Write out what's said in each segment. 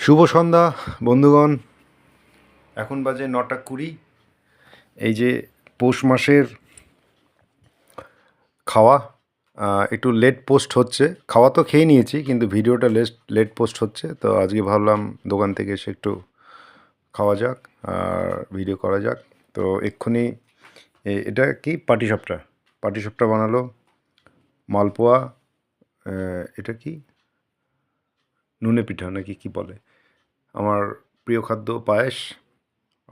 শুভ সন্ধ্যা বন্ধুগণ। এখন বাজে 9:20। এই যে পৌষ মাসের খাওয়া একটু লেট পোস্ট হচ্ছে। খাওয়া তো খেয়ে নিয়েছি, কিন্তু ভিডিওটা লেট পোস্ট হচ্ছে। তো আজকে ভাবলাম দোকান থেকে এসে একটু খাওয়া যাক আর ভিডিও করা যাক। তো এক্ষুনি এটা কি পাটিসাপটা বানালো, মালপোয়া, এটা কি নুনে পিঠা নাকি কি বলে, আমার প্রিয় খাদ্য পায়েস,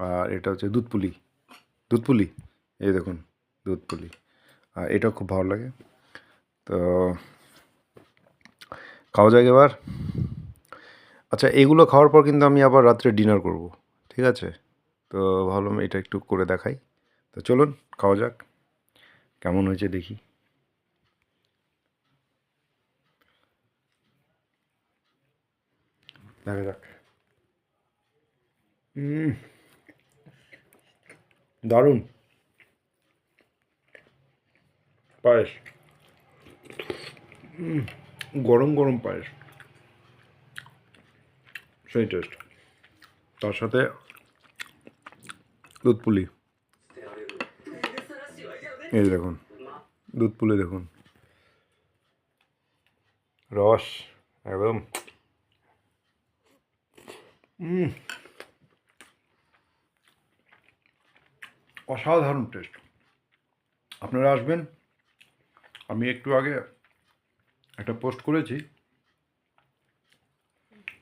আর এটা হচ্ছে দুধপুলি। এই দেখুন, দুধপুলি। আর এটাও খুব ভালো লাগে। তো খাওয়া যাক এবার। আচ্ছা, এগুলো খাওয়ার পর কিন্তু আমি আবার রাত্রে ডিনার করব, ঠিক আছে? তো ভাবলাম এটা একটু করে দেখাই। তো চলুন খাওয়া যাক, কেমন হয়েছে দেখি। দেখা যাক। দারুণ পায়েস, গরম গরম পায়েস, সেই টেস্ট। তার সাথে দুধপুলি, এই দেখুন, দুধপুলি দেখুন, রস একদম। অসাধারণ টেস্ট। আপনারা আসবেন। আমি একটু আগে একটা পোস্ট করেছি,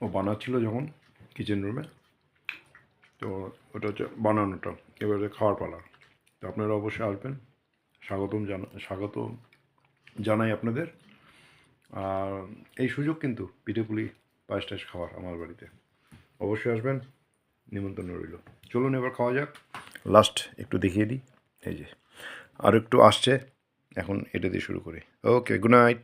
ও বানাচ্ছিল যখন কিচেন রুমে। তো ওটা হচ্ছে বানানোটা, এবারে খাওয়ার পালা। তো আপনারা অবশ্যই আসবেন। স্বাগত জানাই আপনাদের। আর এই সুযোগ কিন্তু পিঠেপুলি পায়েস টায়েস খাওয়ার আমার বাড়িতে, অবশ্যই আসবেন, নিমন্ত্রণ রইল। চলুন এবার খাওয়া যাক। লাস্ট একটু দেখিয়ে দিই, এই যে আর একটু আসছে, এখন এটা দিয়ে শুরু করি। ওকে, গুড নাইট।